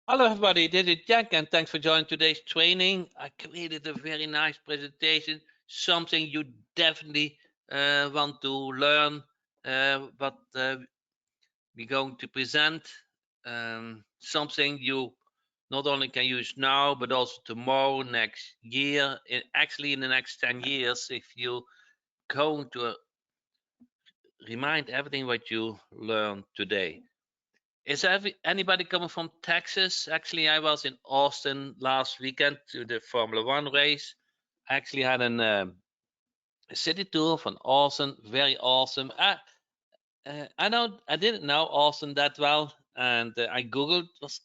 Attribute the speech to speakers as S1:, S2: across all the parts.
S1: Hello everybody, this is Jack and thanks for joining today's training. I created a very nice presentation, something you definitely want to learn what we're going to present. Something you not only can use now but also tomorrow, next year, actually in the next 10 years if you going to remind everything what you learned today. Is anybody coming from Texas? Actually, I was in Austin last weekend to the Formula One race. I actually had a city tour from Austin, very awesome. I didn't know Austin that well, and I googled it was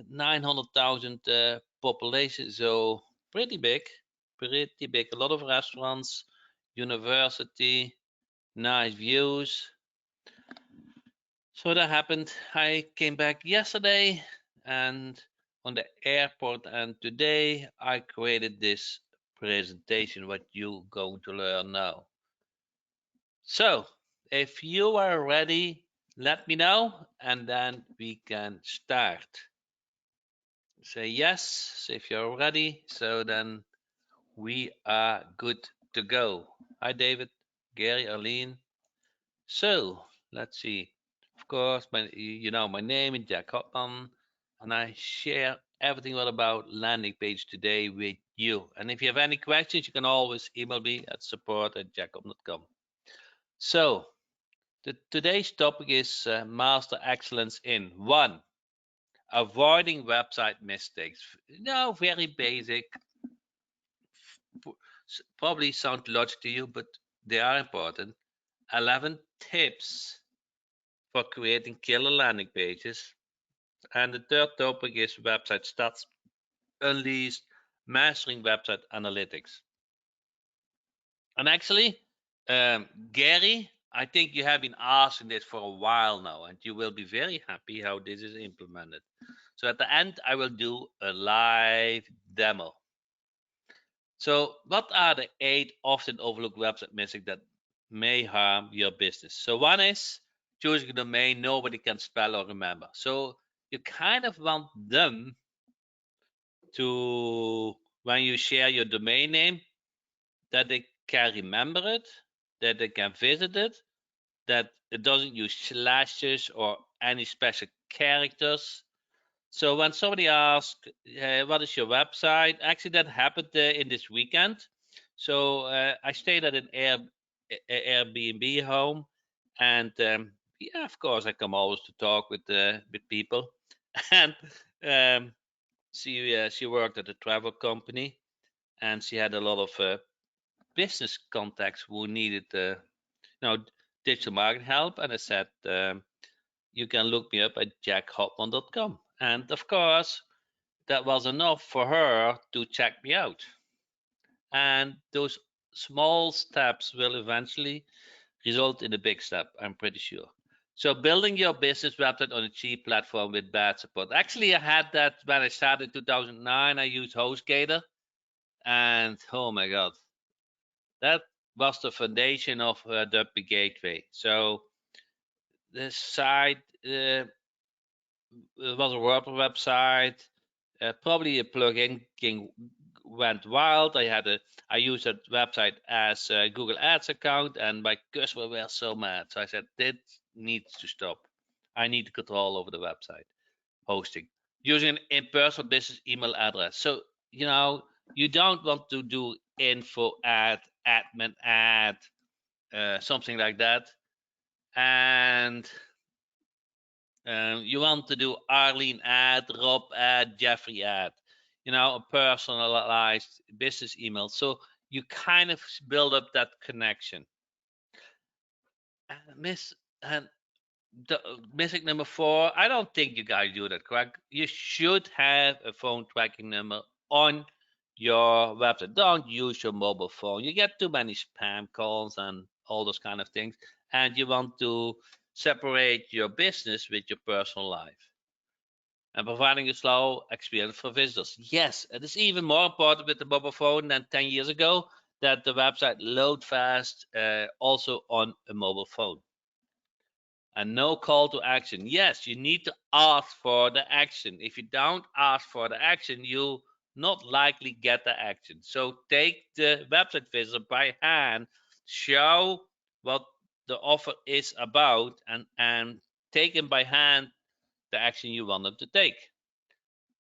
S1: 900,000 population, so pretty big, pretty big. A lot of restaurants, university, nice views. So that happened. I came back yesterday and on the airport, and today I created this presentation what you going to learn now. So if you are ready, let me know and then we can start. Say yes if you're ready. So then we are good to go. Hi David, Gary, Arlene. So let's see. Of course, my name is Jack Hotman, and I share everything what about landing page today with you. And if you have any questions, you can always email me at support@jackhotman.com. So today's topic is master excellence in one, avoiding website mistakes. Very basic. Probably sound logic to you, but they are important. 11 tips for creating killer landing pages. And the third topic is website stats unleashed, mastering website analytics. And actually, Gary, I think you have been asking this for a while now, and you will be very happy how this is implemented. So at the end, I will do a live demo. So, what are the 8 often overlooked website mistakes that may harm your business? So, one is choosing a domain nobody can spell or remember. So, you kind of want them to, when you share your domain name, that they can remember it, that they can visit it, that it doesn't use slashes or any special characters. So when somebody asks, "What is your website?" Actually, that happened in this weekend. So I stayed at an Airbnb home, and yeah, of course, I come always to talk with people, and um, she worked at a travel company, and she had a lot of business contacts who needed digital marketing help. And I said, you can look me up at jackhotman.com. And of course, that was enough for her to check me out. And those small steps will eventually result in a big step, I'm pretty sure. So building your business website on a cheap platform with bad support. Actually, I had that when I started in 2009. I used HostGator, and oh my god, that was the foundation of the gateway. So the site was a WordPress website. Probably a plugin went wild. I used that website as a Google Ads account, and my customers were so mad. So I said, this needs to stop. I need control over the website hosting using an impersonal business email address. So you don't want to do info at admin at something like that, and you want to do Arlene ad, Rob ad, Jeffrey ad, a personalized business email. So you kind of build up that connection. Miss and the mistake number 4, I don't think you guys do that correct. You should have a phone tracking number on your website. Don't use your mobile phone. You get too many spam calls and all those kind of things, and you want to separate your business with your personal life and providing a slow experience for visitors. Yes, it is even more important with the mobile phone than 10 years ago that the website load fast also on a mobile phone. and no call to action. Yes, you need to ask for the action. If you don't ask for the action, you'll not likely get the action. So take the website visitor by hand, show what the offer is about, and take him by hand the action you want them to take.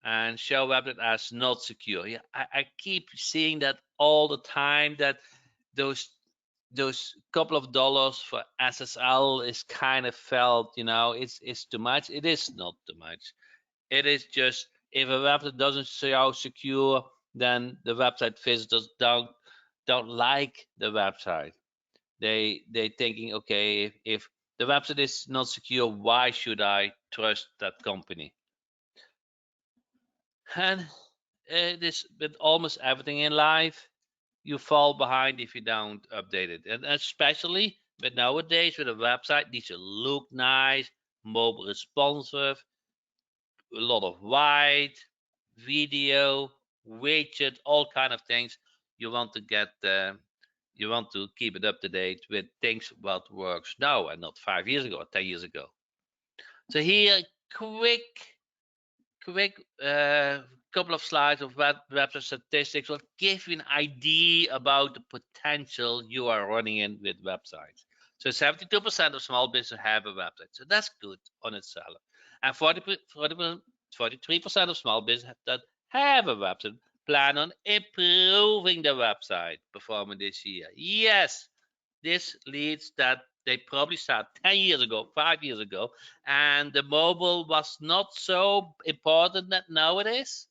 S1: And show website as not secure. Yeah, I keep seeing that all the time, that those couple of dollars for SSL is kind of felt, it's too much. It is not too much. It is just, if a website doesn't show secure, then the website visitors don't like the website. They thinking, okay, if the website is not secure, why should I trust that company? And it is with almost everything in life. You fall behind if you don't update it. And especially with nowadays, with a website needs to look nice, mobile responsive, a lot of white, video, widget, all kind of things. You want to you want to keep it up to date with things what works now and not 5 years ago or 10 years ago. So here, quick couple of slides of website statistics will give you an idea about the potential you are running in with websites. So 72% of small businesses have a website. So that's good on itself. And 43% of small businesses that have a website plan on improving the website performance this year. Yes, this leads that they probably started 10 years ago, 5 years ago, and the mobile was not so important that now it is.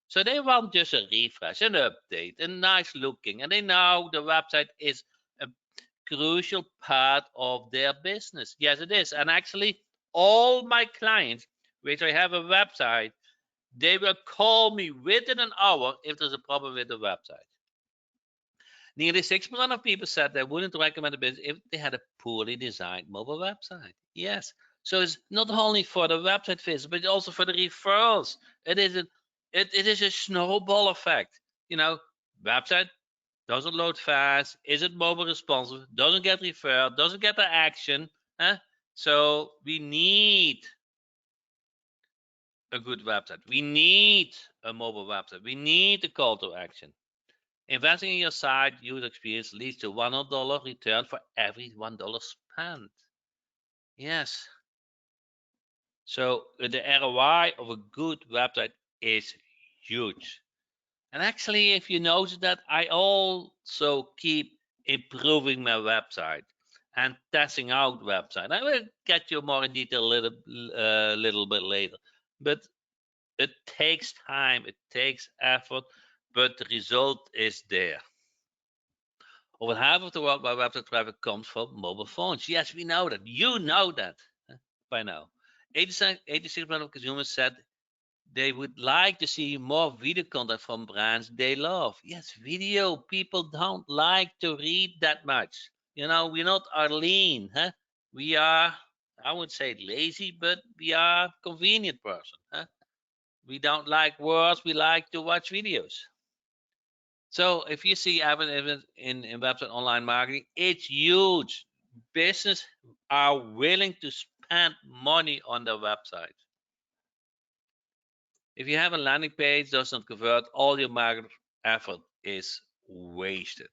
S1: So they want just a refresh, an update, and nice looking, and they know the website is a crucial part of their business. Yes, it is. And actually, all my clients, which I have a website, they will call me within an hour if there's a problem with the website. Nearly 6% of people said they wouldn't recommend a business if they had a poorly designed mobile website. Yes. So it's not only for the website visit, but also for the referrals. It is a snowball effect. Website doesn't load fast, isn't mobile responsive, doesn't get referred, doesn't get the action. So we need a good website. We need a mobile website. We need the call to action. Investing in your site user experience leads to $100 return for every $1 spent. Yes. So the ROI of a good website is huge. And actually, if you notice that, I also keep improving my website and testing out website. I will get you more in detail a little bit later. But it takes time, it takes effort, but the result is there. Over half of the worldwide website traffic comes from mobile phones. Yes, we know that. You know that by now. 86% of consumers said they would like to see more video content from brands they love. Yes, video. People don't like to read that much. We're not Arlene. We are, I wouldn't say lazy, but we are convenient person. We don't like words. We like to watch videos. So if you see evidence in website online marketing, it's huge. Businesses are willing to spend money on their website. If you have a landing page doesn't convert, all your marketing effort is wasted.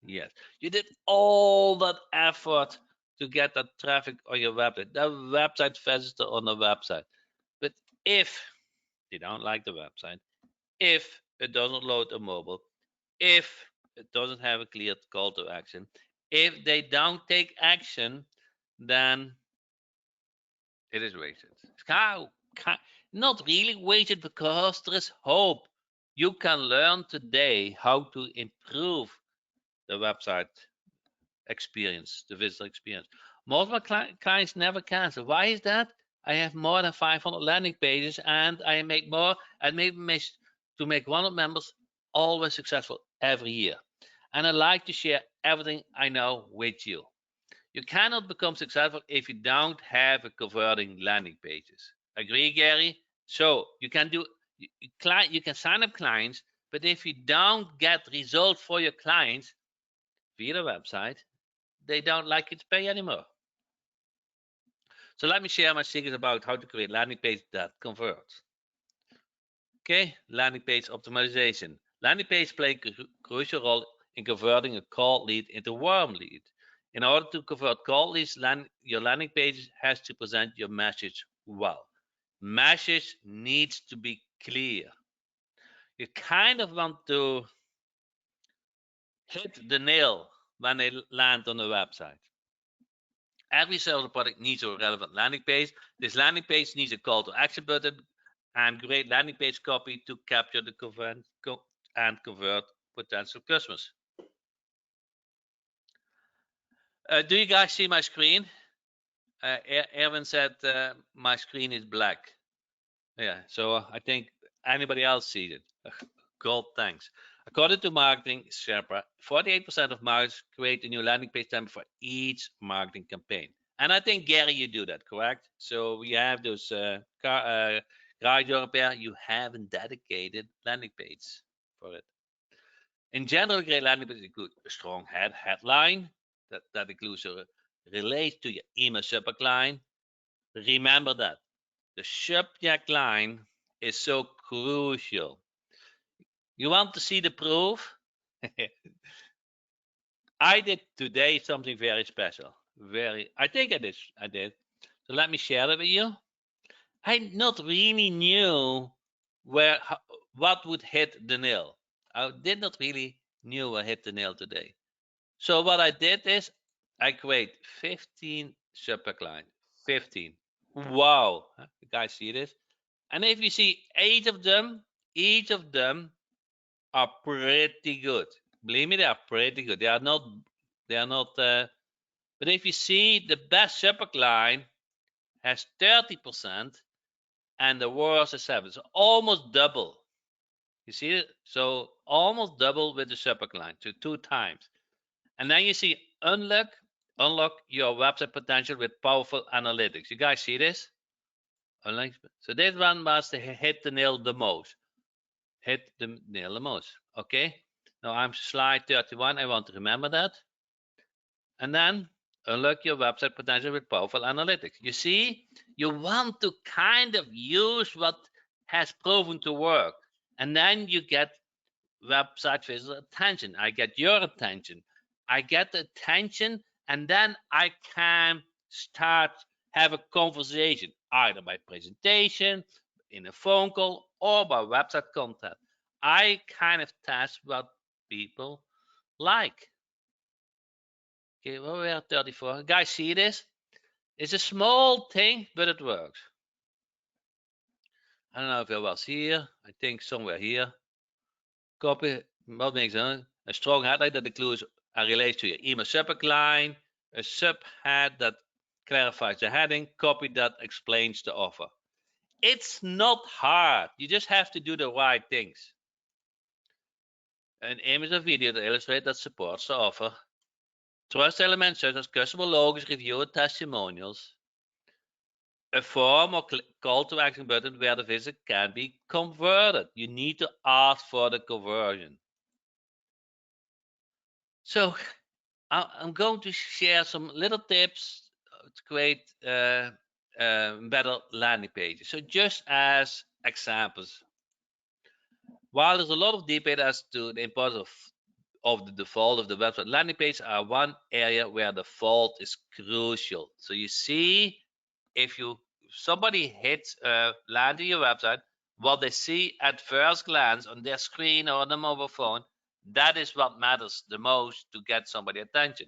S1: Yes, you did all that effort to get that traffic on your website, the website visitor on the website. But if they don't like the website, if it doesn't load on mobile, if it doesn't have a clear call to action, if they don't take action, then it is wasted. Not really wasted, because there is hope. You can learn today how to improve the website experience, the visitor experience. Most of my clients never cancel. Why is that? I have more than 500 landing pages, and I make more. I make to make 100 members always successful every year. And I like to share everything I know with you. You cannot become successful if you don't have a converting landing pages. Agree, Gary? So you can sign up clients, but if you don't get results for your clients via the website, they don't like you to pay anymore. So let me share my secret about how to create landing pages that convert. Okay, landing page optimization. Landing page play a crucial role in converting a cold lead into warm lead. In order to convert cold leads, your landing page has to present your message well. Message needs to be clear. You kind of want to hit the nail when they land on the website. Every sales product needs a relevant landing page. This landing page needs a call to action button and great landing page copy to capture the and convert potential customers. Do you guys see my screen? Erwin said my screen is black. Yeah, so I think anybody else sees it. Gold, thanks. According to Marketing Sherpa, 48% of marketers create a new landing page template for each marketing campaign. And I think, Gary, you do that, correct? So we have those garage repair, you have a dedicated landing page for it. In general, a great landing page includes a strong headline that includes relates to your email subject line. Remember that the subject line is so crucial. You want to see the proof? I did today something very special. I think I did. So let me share it with you. I not really knew what would hit the nail. I did not really knew what hit the nail today. So what I did is I create 15 subject line. 15. Wow. You guys see this? And if you see each of them are pretty good. Believe me, they are pretty good. They are not but if you see the best subject line has 30% and the worst is 7. So almost double. You see it? So almost double with the subject line, so 2 times. And then you see unlock your website potential with powerful analytics. You guys see this? So this one was to hit the nail the most. Hit the nail the most. Okay. Now I'm slide 31. I want to remember that. And then unlock your website potential with powerful analytics. You see, you want to kind of use what has proven to work. And then you get website visitor attention. I get your attention. I get the attention, and then I can start have a conversation either by presentation, in a phone call, or by website content. I kind of test what people like. Okay, well, we are 34. Guys, see this? It's a small thing, but it works. I don't know if it was here. I think somewhere here. Copy. What makes it? A strong headline that includes and relates to your email subject line, a subhead that clarifies the heading, copy that explains the offer. It's not hard. You just have to do the right things. An image or video to illustrate that supports the offer. Trust elements such as customer logos, review, and testimonials. A form or call to action button where the visit can be converted. You need to ask for the conversion. So I'm going to share some little tips to create better landing pages. So just as examples, while there's a lot of debate as to the importance of the default of the website, landing pages are one area where default is crucial. So you see, if somebody hits land on your website, what they see at first glance on their screen or on the mobile phone, that is what matters the most to get somebody attention.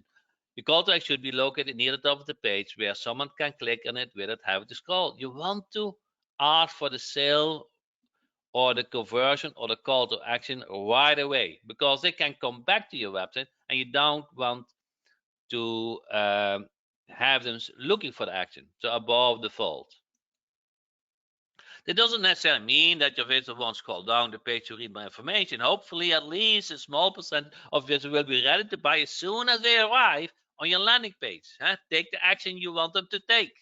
S1: Your call to action should be located near the top of the page where someone can click on it without having to scroll. You want to ask for the sale or the conversion or the call to action right away because they can come back to your website and you don't want to have them looking for the action, so above default. That doesn't necessarily mean that your visitor won't scroll down the page to read more information. Hopefully, at least a small percent of visitors will be ready to buy as soon as they arrive on your landing page. Take the action you want them to take,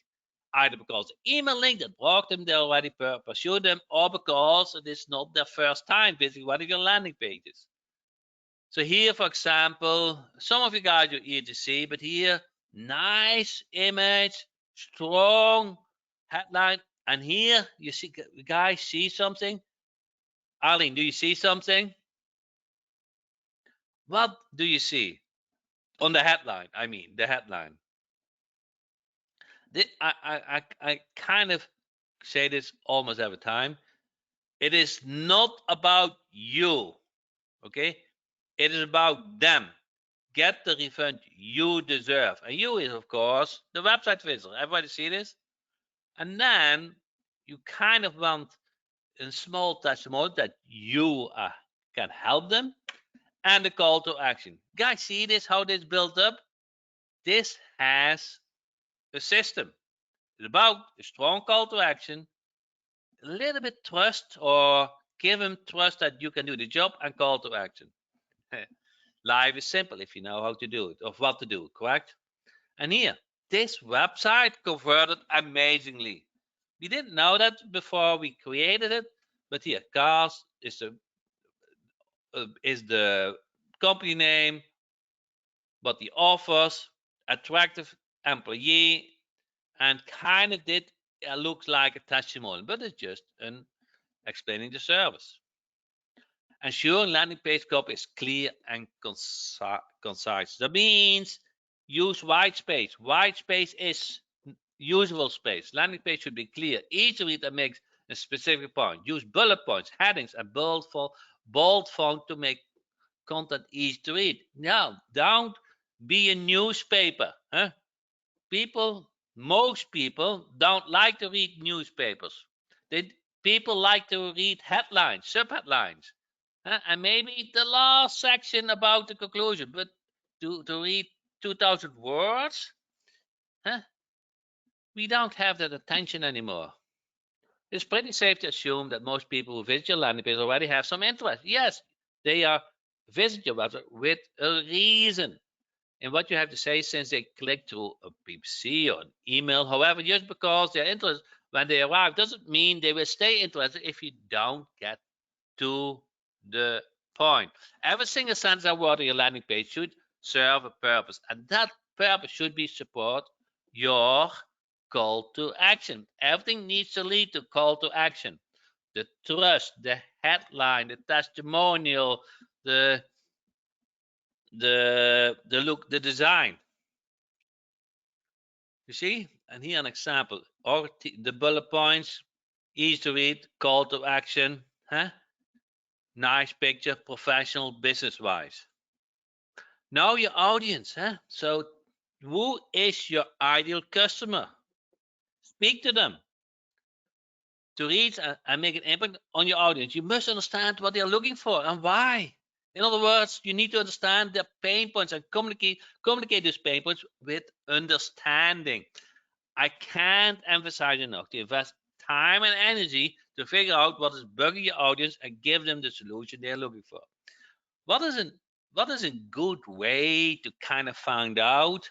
S1: either because the email link that brought them there already pursued them, or because it is not their first time visiting one of your landing pages. So here, for example, some of you guys are easy to see, but here, nice image, strong headline. And here you see, guys, see something? Arlene, do you see something? What do you see on the headline? I mean, the headline. I kind of say this almost every time. It is not about you, okay? It is about them. Get the refund you deserve. And you is, of course, the website visitor. Everybody see this? And then you kind of want a small testimonial that you can help them and the call to action. Guys, see this, how this built up? This has a system. It's about a strong call to action, a little bit trust, or give them trust that you can do the job, and call to action. Life is simple if you know how to do it, or what to do, correct? And here, this website converted amazingly. We didn't know that before we created it, but here, Cars is the company name, what the offers, attractive employee, and kind of did looks like a testimonial, but it's just an explaining the service. Ensuring landing page copy is clear and concise. That means use white space. White space is usable space. Landing page should be clear, easy to read, and makes a specific point. Use bullet points, headings, and bold font to make content easy to read. Now, don't be a newspaper. Huh? Most people don't like to read newspapers. People like to read headlines, subheadlines, and maybe the last section about the conclusion. But to read 2,000 words, we don't have that attention anymore. It's pretty safe to assume that most people who visit your landing page already have some interest. Yes, they are visit your website with a reason in what you have to say, since they click through a PPC or an email. However, just because they're interested when they arrive doesn't mean they will stay interested if you don't get to the point. Every single sentence or word on your landing page should serve a purpose, and that purpose should be support your call to action. Everything needs to lead to call to action. The trust, the headline, the testimonial, the look, the design. You see? And here an example. Or the bullet points, easy to read, call to action, nice picture, professional, business wise. Know your audience, So who is your ideal customer? Speak to them. To reach and make an impact on your audience, you must understand what they're looking for and why. In other words, you need to understand their pain points and communicate these pain points with understanding. I can't emphasize enough to invest time and energy to figure out what is bugging your audience and give them the solution they're looking for. What is a good way to kind of find out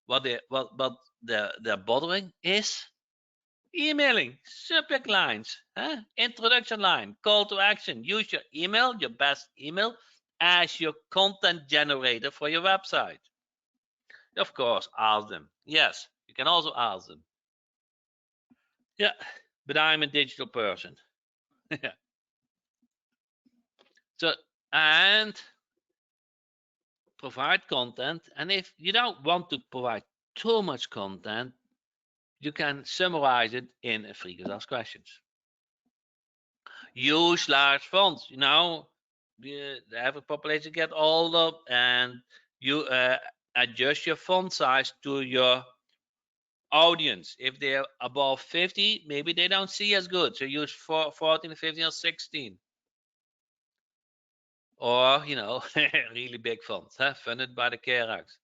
S1: what their bothering is? Emailing, subject lines, introduction line, call to action. Use your email, your best email, as your content generator for your website. Of course, ask them. Yes, you can also ask them. Yeah, but I'm a digital person. So, and provide content. And if you don't want to provide too much content, you can summarize it in a frequently asked questions. Use large fonts. The average population get older, and you adjust your font size to your audience. If they're above 50, maybe they don't see as good, so use 14, 15, or 16. Or, really big fonts, funded by the CARES.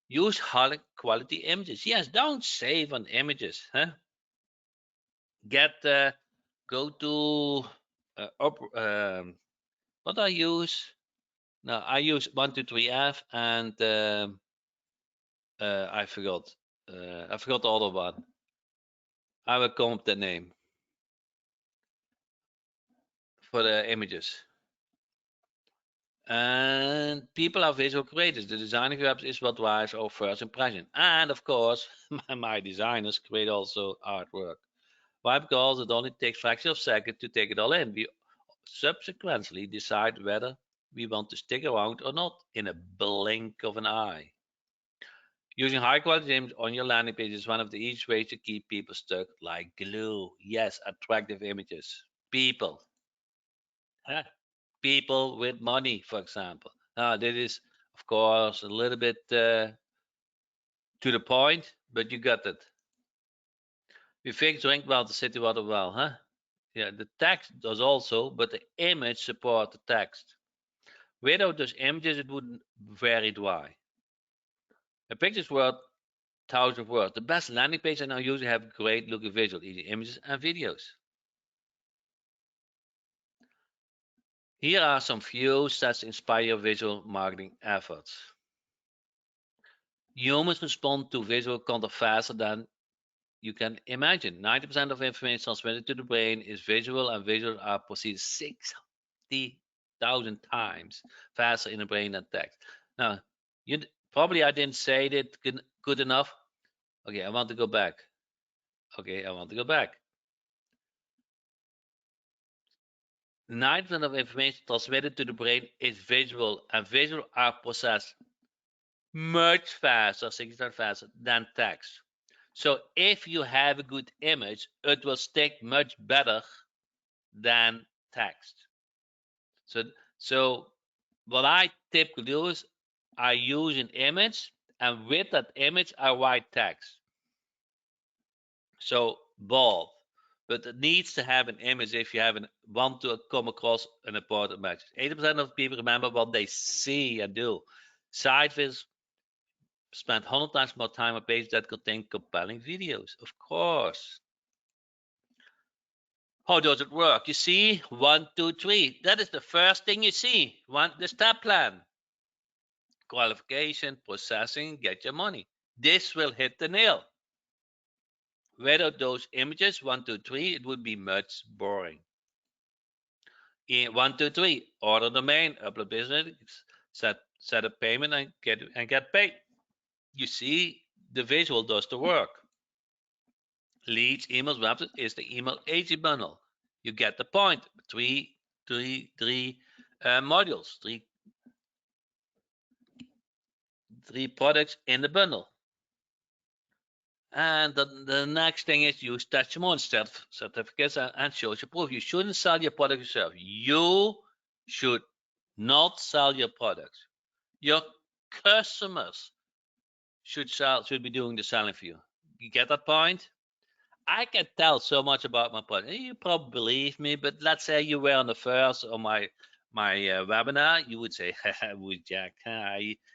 S1: Use high quality images. Yes, don't save on images. Go to what I use. No, I use 123F, and I forgot. I forgot the other one. I will come up the name for the images. And people are visual creators. The design of webs is what drives our first impression. And of course, my designers create also artwork. Why? Because it only takes a fraction of a second to take it all in. We subsequently decide whether we want to stick around or not in a blink of an eye. Using high quality images on your landing page is one of the easiest ways to keep people stuck like glue. Yes, attractive images. People. Huh? People with money, for example. Now, this is, of course, a little bit to the point, but you got it. We fix drink well, the city water well, huh? Yeah, the text does also, but the image support the text. Without those images, it would very dry. A picture's worth thousands of words. The best landing pages I now usually have great looking visual, easy images and videos. Here are some few stats to inspire your visual marketing efforts. Humans respond to visual content faster than you can imagine. 90% of information transmitted to the brain is visual, and visuals are processed 60,000 times faster in the brain than text. Now, you probably I didn't say it good enough. Okay, I want to go back. Okay, I want to go back. 90% of information transmitted to the brain is visual, and visual are processed much faster, 60 times faster than text. So if you have a good image, it will stick much better than text. So what I typically do is I use an image, and with that image I write text. So both, but it needs to have an image if you want to come across an important message. 80% of people remember what they see and do. Side visits spend 100 times more time on pages that contain compelling videos, of course. How does it work? You see, 1, 2, 3. That is the first thing you see. The step plan. Qualification, processing, get your money. This will hit the nail. Without those images, 1, 2, 3, it would be much boring. In 1, 2, 3, order domain, upload business, set up payment, and get paid. You see, the visual does the work. Leads, emails, website is the email agent bundle. You get the point. Three modules, three products in the bundle. And the next thing is use testimonials, certificates, and social proof. You shouldn't sell your product yourself. You should not sell your products. Your customers should be doing the selling for you. You get that point? I can tell so much about my product. You probably believe me, but let's say you were on the first on my webinar, you would say, "With Jack,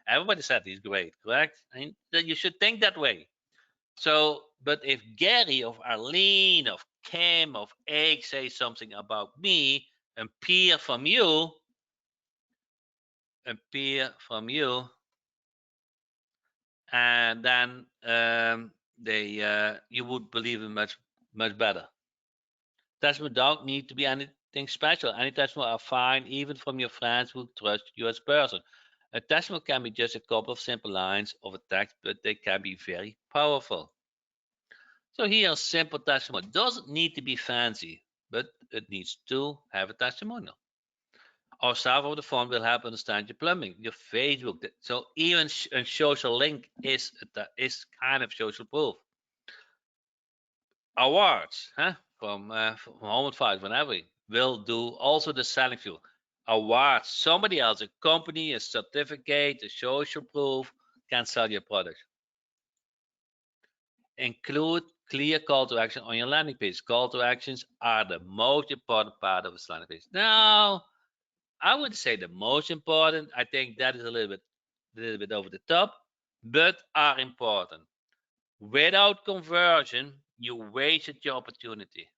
S1: everybody said he's great, correct?" And you should think that way. So, but if Gary of Arlene, of Kim, of Egg say something about me and peer from you, and then you would believe it much better. Testimonials don't need to be anything special. Any testimonials are fine, even from your friends who trust you as a person. A testimonial can be just a couple of simple lines of a text, but they can be very powerful. So here, a simple testimonial doesn't need to be fancy, but it needs to have a testimonial. Our staff over the phone will help understand your plumbing, your Facebook. So even a social link is kind of social proof. Awards, from Home Advice, whenever will do also the selling fuel. Awards, somebody else, a company, a certificate, a social proof can sell your product. Include clear call to action on your landing page. Call to actions are the most important part of a landing page. Now, I would say the most important. I think that is a little bit over the top, but are important. Without conversion, you wasted your opportunity.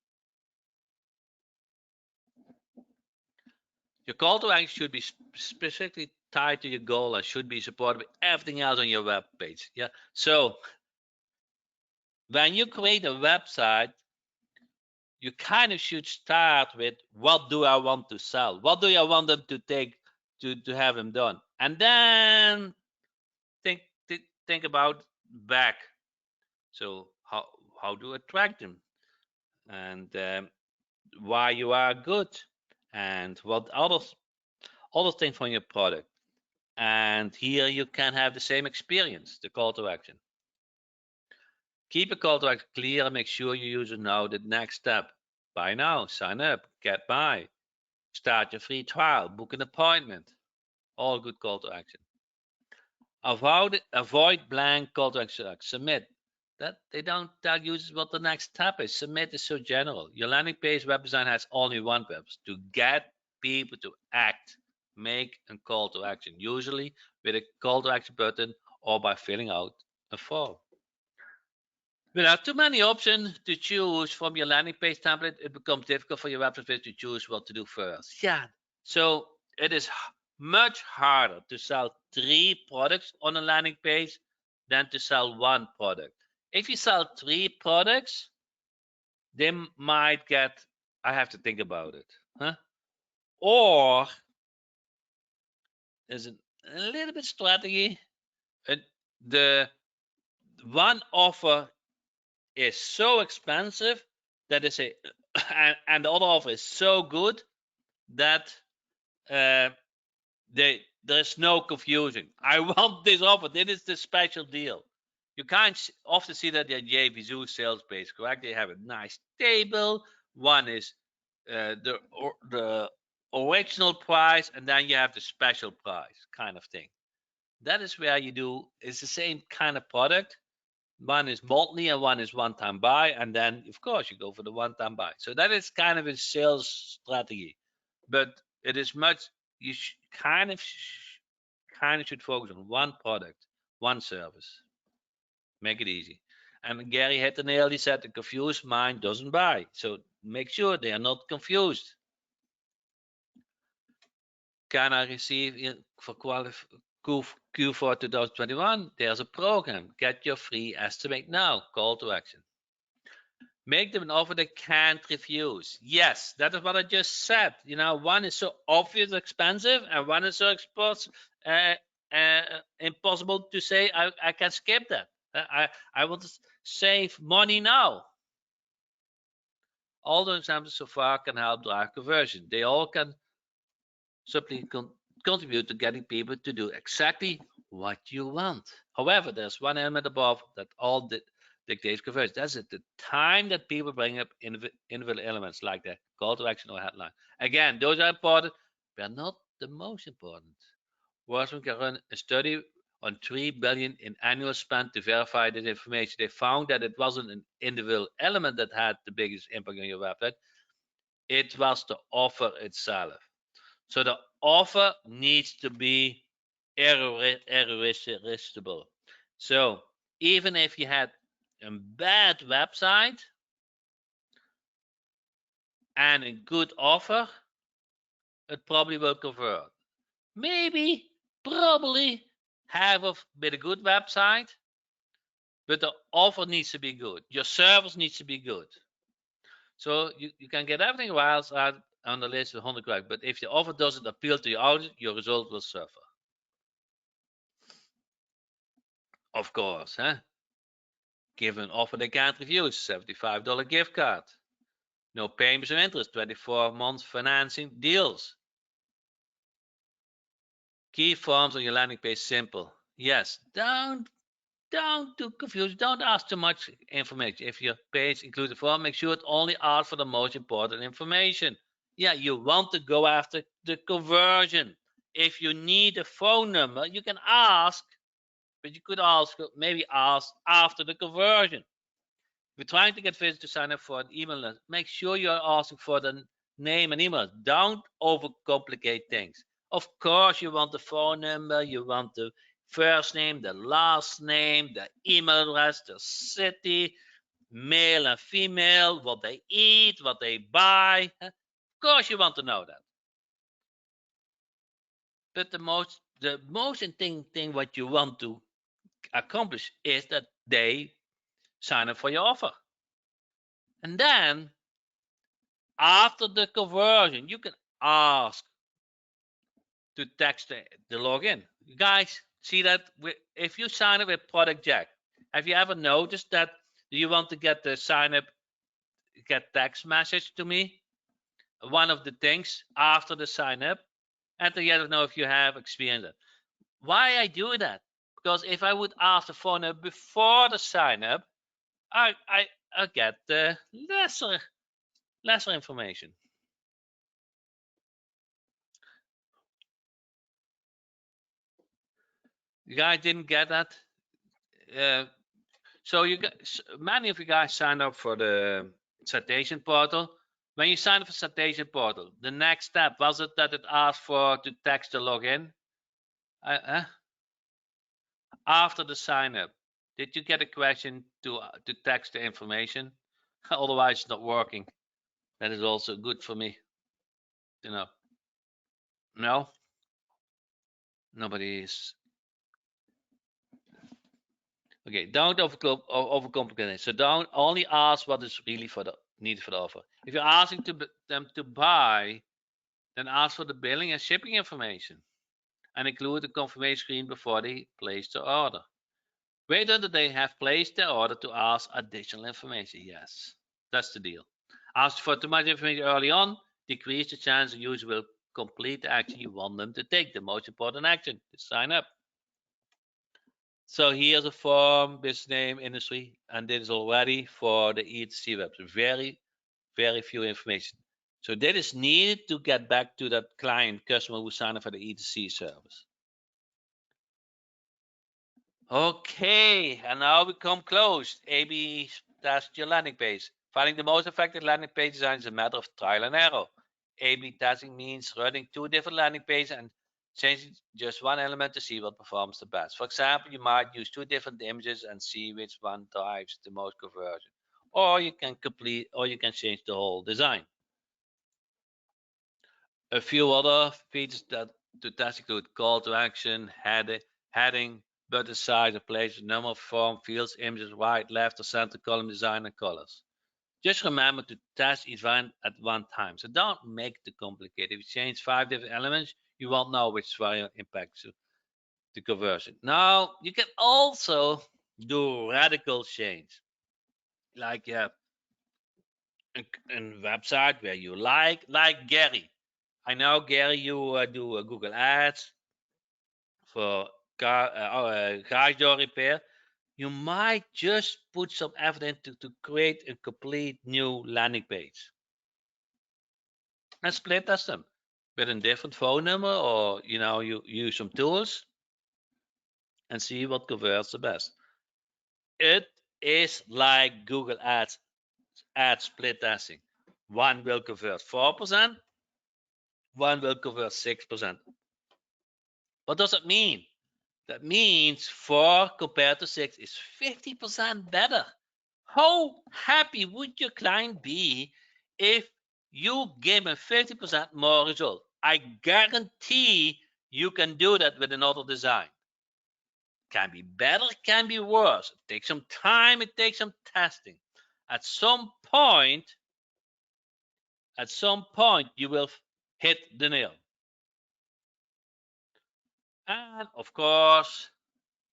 S1: Your call to action should be specifically tied to your goal and should be supported by everything else on your web page. Yeah. So when you create a website, you kind of should start with what do I want to sell? What do I want them to take to have them done. And then think about back. So how to attract them, and why you are good, and what other things from your product. And here you can have the same experience, the call to action. Keep a call to action clear and make sure your users know the next step. Buy now, sign up, get by, start your free trial, book an appointment. All good call to action. Avoid blank call to action like submit. That they don't tell users what the next step is. Submit is so general. Your landing page web design has only one purpose: to get people to act, make a call to action, usually with a call to action button or by filling out a form. Without too many options to choose from your landing page template, it becomes difficult for your website to choose what to do first. Yeah, so it is much harder to sell 3 products on a landing page than to sell 1 product. If you sell 3 products, they might get, I have to think about it, huh? Or is it a little bit strategy? The one offer is so expensive that they say, and the other offer is so good that there's no confusion. I want this offer. This is the special deal. You can't often see that at JVZoo sales page, correct? They have a nice table. One is the original price, and then you have the special price kind of thing. That is where you do. It's the same kind of product. One is monthly and one is one-time buy, and then of course you go for the one-time buy. So that is kind of a sales strategy, but it is much. You kind of should focus on one product, one service. Make it easy. And Gary hit the nail. He said the confused mind doesn't buy. So make sure they are not confused. Can I receive for Q4 2021? There's a program. Get your free estimate now. Call to action. Make them an offer they can't refuse. Yes, that is what I just said. You know, one is so obvious expensive, and one is so impossible to say I can skip that. I want to save money now. All the examples so far can help drive conversion. They all can simply contribute to getting people to do exactly what you want. However, there's one element above that all dictates conversion. That's it, the time that people bring up individual elements like the call to action or headline. Again, those are important, but not the most important. Wortham can run a study on 3 billion in annual spend to verify this information. They found that it wasn't an individual element that had the biggest impact on your website. It was the offer itself. So the offer needs to be irresistible. So even if you had a bad website and a good offer, it probably will convert. Maybe, probably half of with a good website, but the offer needs to be good. Your service needs to be good. So you can get everything else out on the list with 100 correct, but if the offer doesn't appeal to your audience, your result will suffer. Of course, huh? Give an offer they can't refuse, $75 gift card. No payments or interest, 24 months financing deals. Key forms on your landing page simple. Yes, don't do confuse. Don't ask too much information. If your page includes a form, make sure it only asks for the most important information. Yeah, you want to go after the conversion. If you need a phone number, you can ask, but you could also maybe ask after the conversion. If you're trying to get visitors to sign up for an email list, make sure you're asking for the name and email. Don't overcomplicate things. Of course, you want the phone number, you want the first name, the last name, the email address, the city, male and female, what they eat, what they buy. Of course, you want to know that. But the most important thing what you want to accomplish is that they sign up for your offer. And then after the conversion, you can ask to text the login. You guys see that if you sign up with Product Jack, have you ever noticed that you want to get the sign up, get text message to me? One of the things after the sign up, and to let us know if you have experienced it. Why I do that? Because if I would ask the phone up before the sign up, I get lesser information. You guys didn't get that? So many of you guys signed up for the citation portal. When you sign up for citation portal, the next step was it that it asked for to text the login? After the sign up, did you get a question to text the information? Otherwise, it's not working. That is also good for me to know. No, nobody is. Okay, don't overcomplicate it. So don't only ask what is really needed for the offer. If you're asking them to buy, then ask for the billing and shipping information and include the confirmation screen before they place the order. Wait until they have placed their order to ask additional information. Yes, that's the deal. Ask for too much information early on, decrease the chance the user will complete the action you want them to take, the most important action, to sign up. So here's a form, business name, industry, and this is already for the E2C website. Very, very few information. So that is needed to get back to that client customer who signed up for the E2C service. Okay, and now we come close. A/B test your landing page. Finding the most effective landing page design is a matter of trial and error. A/B testing means running 2 different landing pages and changing just one element to see what performs the best. For example, you might use 2 different images and see which one drives the most conversion. Or you can change the whole design. A few other features that to test include call to action, heading, button size and place, number of form fields, images, right, left, or center, column design, and colors. Just remember to test each one at one time. So don't make it complicated. If you change 5 different elements, you won't know which variant impacts the conversion. Now, you can also do radical change. Like you have a website where you like Gary. I know, Gary, you do Google Ads for garage door repair. You might just put some effort into to create a complete new landing page. And split test them with a different phone number, or you use some tools and see what converts the best. It is like Google Ads split testing. One will convert 4%, one will convert 6%. What does it mean? That means 4 compared to 6 is 50% better. How happy would your client be if you give him 50% more result? I guarantee you can do that with another design. Can be better, can be worse. It takes some time, it takes some testing. At some point, you will hit the nail. And of course,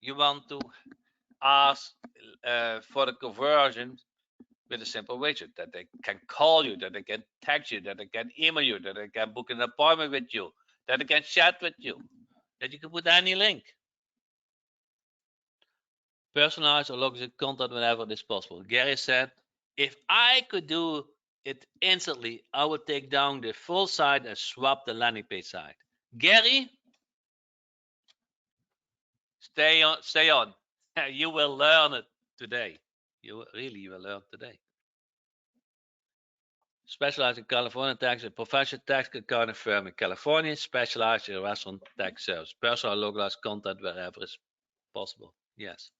S1: you want to ask for the conversion with a simple widget that they can call you, that they can text you, that they can email you, that they can book an appointment with you, that they can chat with you, that you can put any link. Personalize or log content whenever it is possible. Gary said, if I could do it instantly, I would take down the full site and swap the landing page site. Gary, stay on. You will learn it today. You will learn today. Specialized in California tax, a professional tax accounting firm in California, specialized in restaurant tax service. Personal localized content wherever is possible. Yes.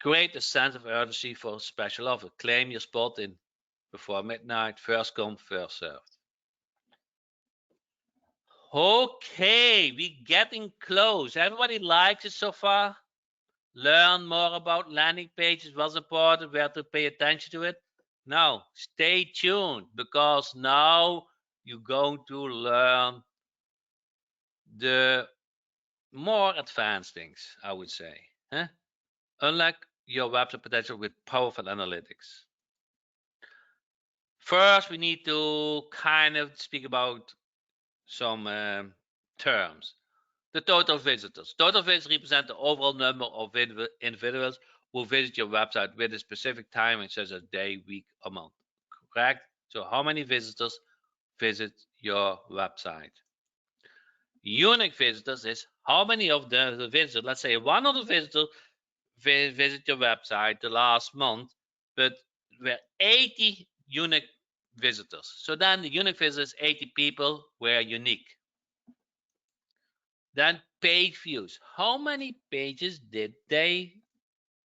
S1: Create a sense of urgency for a special offer. Claim your spot in before midnight. First come, first served. Okay, we're getting close. Everybody likes it so far? Learn more about landing pages, what's important, where to pay attention to it. Now, stay tuned, because now you're going to learn the more advanced things, I would say. Unlock your website potential with powerful analytics. First, we need to kind of speak about some terms. The total visitors. Total visitors represent the overall number of individuals who visit your website with a specific timing, such as day, week, or month. Correct? So how many visitors visit your website? Unique visitors is how many of the visitors, let's say one of the visitors visit your website the last month, but were 80 unique visitors. So then the unique visitors, 80 people, were unique. Then page views. How many pages did they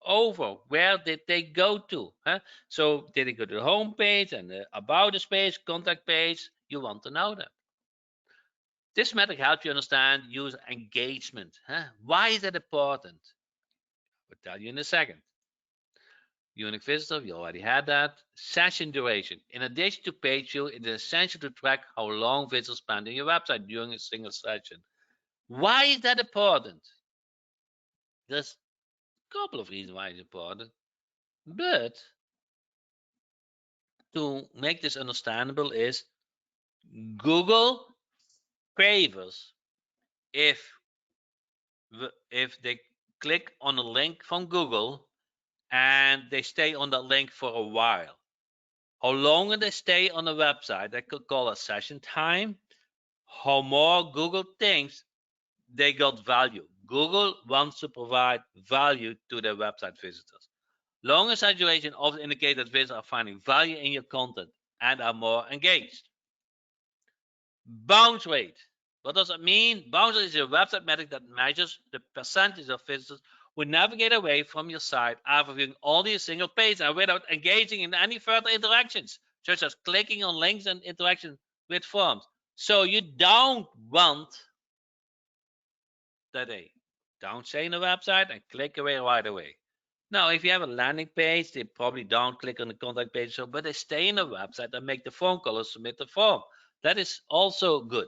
S1: over? Where did they go to? So did they go to the home page and the about us page, contact page? You want to know that. This metric helps you understand user engagement. Why is that important? I'll tell you in a second. Unique visitor, we already had that. Session duration. In addition to page view, it is essential to track how long visitors spend on your website during a single session. Why is that important? There's a couple of reasons why it's important. But to make this understandable is Google favors if they click on a link from Google and they stay on that link for a while. How longer they stay on the website, that could call a session time. How more Google thinks they got value. Google wants to provide value to their website visitors. Longer saturation often indicates that visitors are finding value in your content and are more engaged. Bounce rate. What does it mean? Bounce rate is a website metric that measures the percentage of visitors who navigate away from your site after viewing only a single page and without engaging in any further interactions, such as clicking on links and interaction with forms. So you don't want that they don't stay in the website and click away right away. Now, if you have a landing page, they probably don't click on the contact page, but they stay in the website and make the phone call or submit the form. That is also good.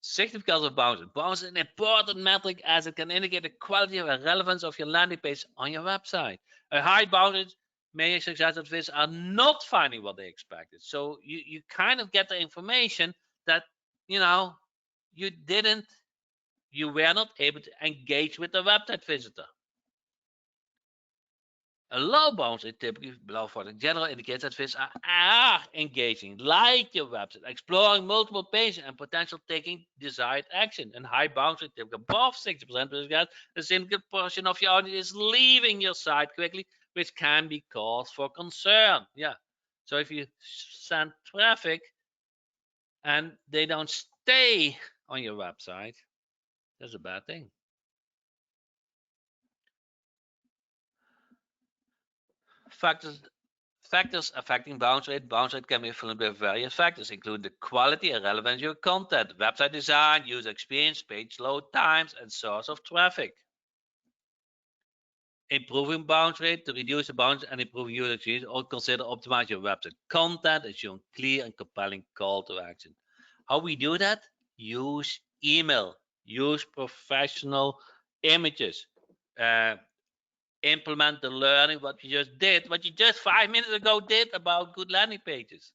S1: Significance of bounce. Bounce is an important metric as it can indicate the quality and relevance of your landing page on your website. A high bounce rate may suggest that visitors are not finding what they expected. So you kind of get the information that you were not able to engage with the website visitor. A low bounce rate, typically below 40, generally indicates that visitors are engaging, like your website, exploring multiple pages, and potential taking desired action. And high bounce rate, typically above 60%, suggests a significant portion of your audience is leaving your site quickly, which can be cause for concern. Yeah. So if you send traffic and they don't stay on your website, that's a bad thing. Factors affecting bounce rate. Bounce rate can be influenced by various factors, including the quality and relevance of your content, website design, user experience, page load times, and source of traffic. Improving bounce rate. To reduce the bounce and improve user experience, or consider optimizing your website content and showing clear and compelling call to action. How we do that? Use email. Use professional images. Implement the learning what you just 5 minutes ago did about good landing pages.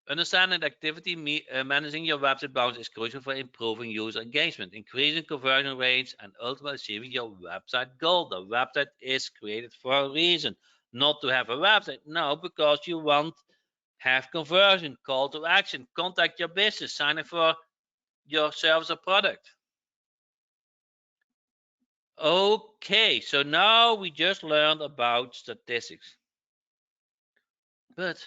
S1: Understanding activity managing your website bounce is crucial for improving user engagement, increasing conversion rates, and ultimately achieving your website goal. The website is created for a reason, not to have a website. No, because you want have conversion, call to action, contact your business, sign up for your service or product. Okay, so now we just learned about statistics. But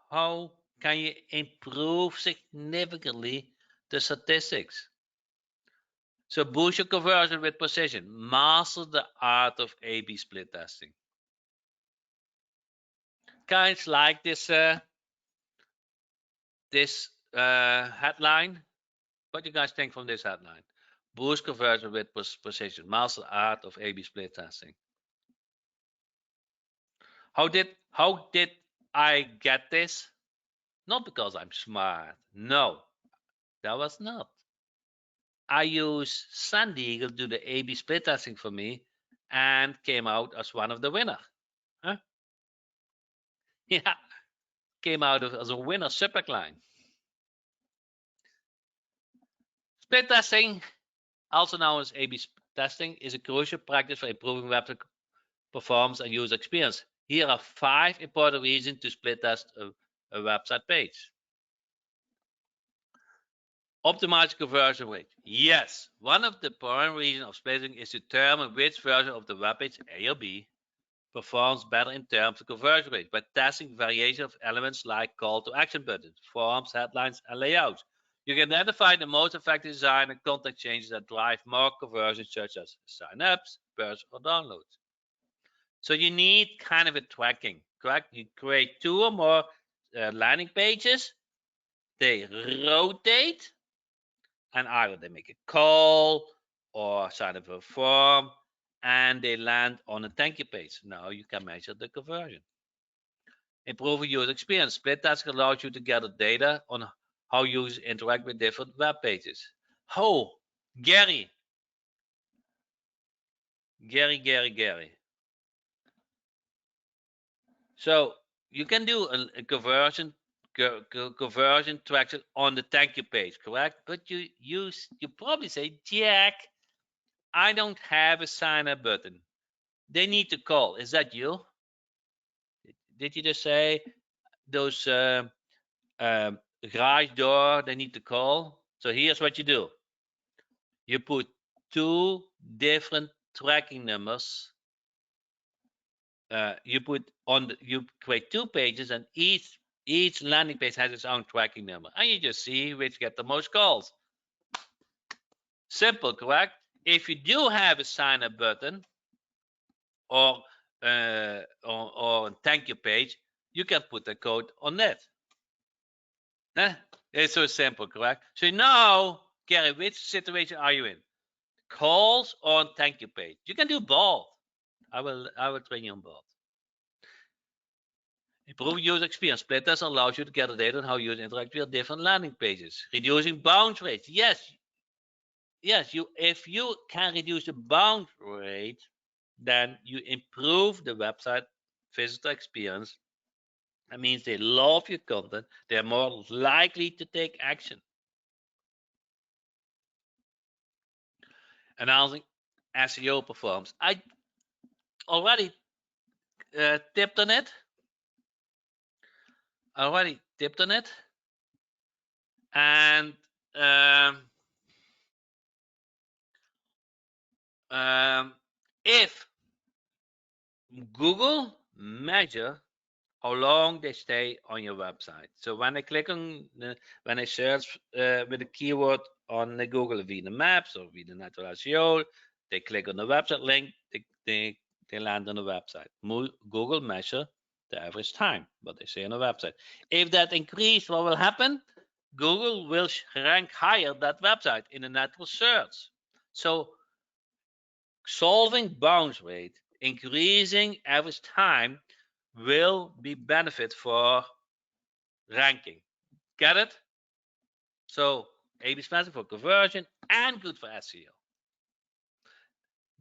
S1: how can you improve significantly the statistics? So boost your conversion with precision. Master the art of A/B split testing. Guys like this headline? What do you guys think from this headline? Boost conversion with precision. Master the art of A/B split testing. How did I get this? Not because I'm smart. No. That was not. I used Sandeagle to do the A/B split testing for me and came out as one of the winners. Huh? Yeah, came out as a winner super client. Split testing, also known as A/B testing, is a crucial practice for improving website performance and user experience. Here are 5 important reasons to split test a website page. Optimize conversion rate. Yes, one of the primary reasons of splitting is to determine which version of the web page, A or B, performs better in terms of conversion rate by testing variation of elements like call to action buttons, forms, headlines, and layouts. You can identify the most effective design and content changes that drive more conversions, such as sign-ups, purchase, or downloads. So you need kind of a tracking, correct? You create 2 or more landing pages, they rotate, and either they make a call or sign up for a form, and they land on a thank you page. Now you can measure the conversion. Improving user experience. Split testing allows you to gather data on how users interact with different web pages. Oh, Gary. So you can do a conversion traction on the thank you page, correct? But you probably say, Jack, I don't have a sign up button. They need to call. Is that you? Did you just say those garage door, they need to call? So here's what you do. You put 2 different tracking numbers. You create 2 pages, and each landing page has its own tracking number, and you just see which get the most calls. Simple, correct? If you do have a sign up button or thank you page, you can put the code on that. It's so simple, correct? So now, Gary, which situation are you in? Calls or thank you page? You can do both. I will train you on both. Improve user experience. Split test allows you to gather data on how users interact with different landing pages. Reducing bounce rates. Yes, if you can reduce the bounce rate, then you improve the website visitor experience. That means they love your content. They're more likely to take action. Announcing SEO performance. I already tipped on it. And if Google measure how long they stay on your website. So when I click on when I search with a keyword on the Google via the Maps or via the Natural SEO, they click on the website link, they land on the website. Google measure the average time, what they say on the website. If that increase, what will happen? Google will rank higher that website in the natural search. So solving bounce rate, increasing average time will be benefit for ranking. Get it? So A/B testing for conversion and good for SEO.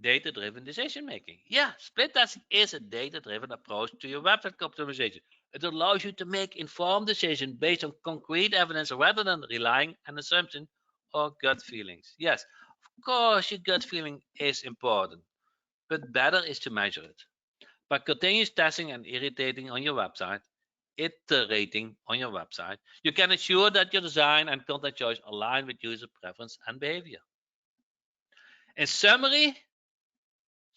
S1: Data-driven decision making. Yeah, split testing is a data-driven approach to your website optimization. It allows you to make informed decisions based on concrete evidence rather than relying on assumption or gut feelings. Yes, of course, your gut feeling is important, but better is to measure it. By continuous testing and iterating on your website, you can ensure that your design and content choice align with user preference and behavior. In summary,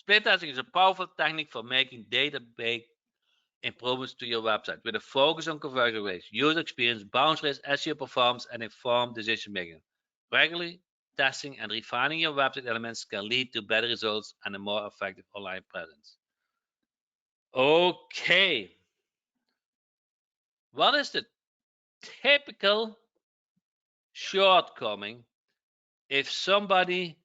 S1: split testing is a powerful technique for making data-based improvements to your website with a focus on conversion rates, user experience, bounce rates, SEO performance, and informed decision making. Regularly testing and refining your website elements can lead to better results and a more effective online presence. Okay. What is the typical shortcoming if somebody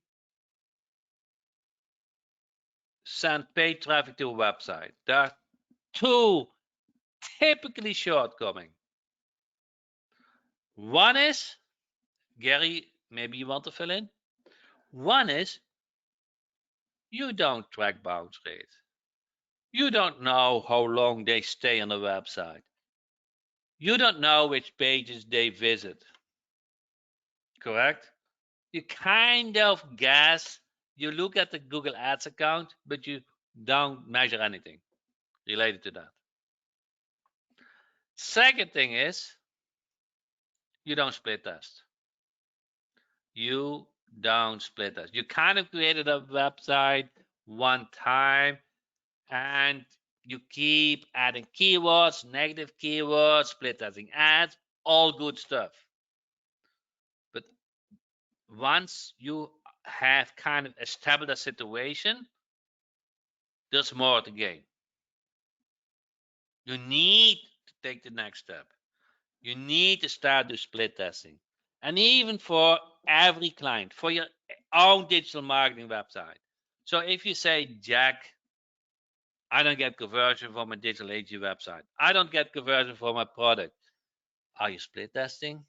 S1: send paid traffic to a website? There are 2 typically shortcoming. One is Gary, maybe you want to fill in. One is you don't track bounce rate. You don't know how long they stay on the website. You don't know which pages they visit. Correct? You kind of guess. You look at the Google Ads account, but you don't measure anything related to that. Second thing is you don't split test. You don't split test. You kind of created a website one time and you keep adding keywords, negative keywords, split testing ads, all good stuff. But once you have kind of established a situation, there's more to gain. You need to take the next step. You need to start to split testing. And even for every client, for your own digital marketing website. So if you say, Jack, I don't get conversion for my digital agency website. I don't get conversion for my product. Are you split testing?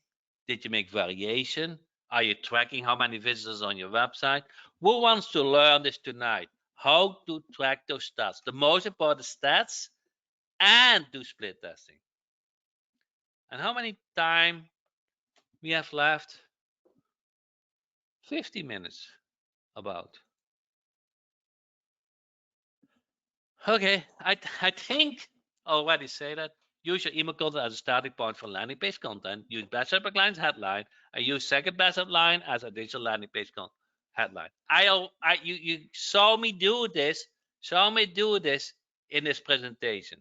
S1: Did you make variation? Are you tracking how many visitors on your website? Who wants to learn this tonight? How to track those stats, the most important stats, and do split testing. And how many time we have left? 50 minutes about. Okay, I think I already say that. Use your email content as a starting point for landing page content. Use best headline headline. I use second best headline as a digital landing page headline. You saw me do this. Saw me do this in this presentation.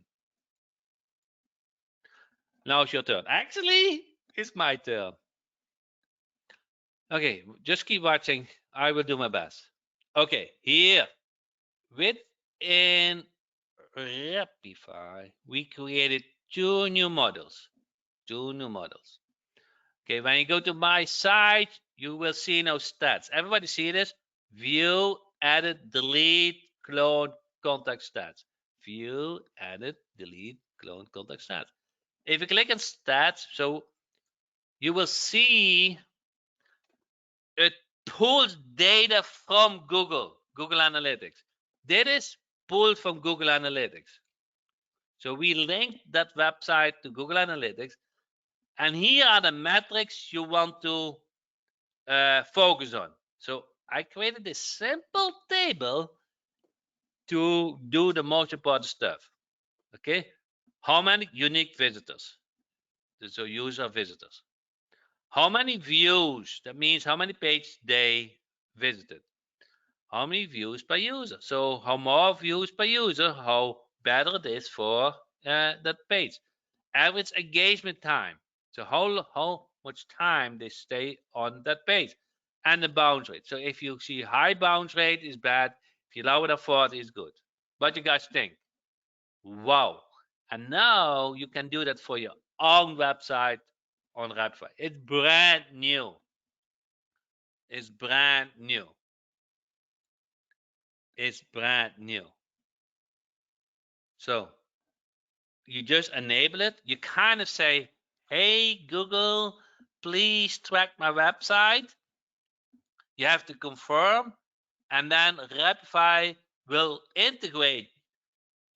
S1: Now it's your turn. Actually, it's my turn. Okay, just keep watching. I will do my best. Okay, here within Repify, we created two new models. Okay, when you go to my site, you will see no stats. Everybody see this? View, edit, delete, clone, contact stats. View, edit, delete, clone, contact stats. If you click on stats, so you will see it pulls data from Google Analytics. That is pulled from Google Analytics. So we linked that website to Google Analytics. And here are the metrics you want to focus on. So I created this simple table to do the most important stuff. Okay, how many unique visitors? So user visitors. How many views? That means how many pages they visited. How many views per user? So how more views per user, how better it is for that page. Average engagement time. So how much time they stay on that page. And the bounce rate. So if you see high bounce rate is bad, if you lower the 40 is good. What you guys think? Wow. And now you can do that for your own website on Repify. It's brand new. It's brand new. It's brand new. So you just enable it. You kind of say, hey, Google, please track my website. You have to confirm, and then Repify will integrate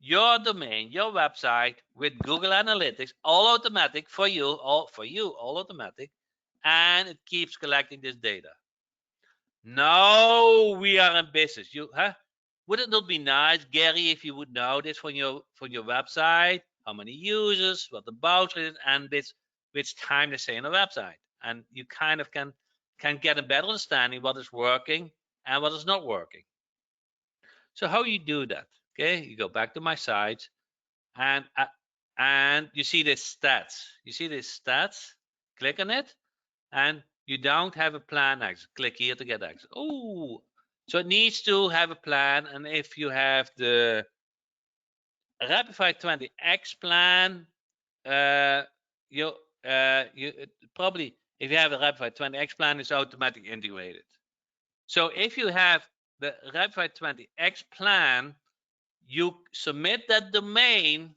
S1: your domain, your website with Google Analytics, all automatic for you, all automatic, and it keeps collecting this data. Now we are in business. Would it not be nice, Gary, if you would know this from your website? How many users, what the bounce rate is, and which time they stay on the website, and you kind of can get a better understanding what is working and what is not working. So how you do that? Okay, you go back to my site, and you see the stats. You see the stats. Click on it, and you don't have a plan access. Click here to get access. Oh, so it needs to have a plan, and if you have the Repify 20X plan, you probably, if you have a Repify 20X plan, it's automatically integrated. So if you have the Repify 20X plan, you submit that domain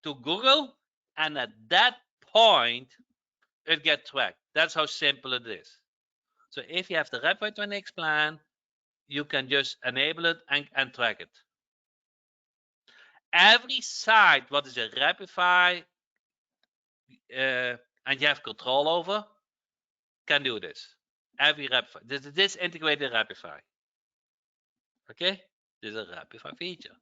S1: to Google, and at that point, it gets tracked. That's how simple it is. So if you have the Repify 20x plan, you can just enable it and track it. Every site what is a Repify and you have control over can do this. Every Repify. This integrated Repify. Okay? This is a Repify feature.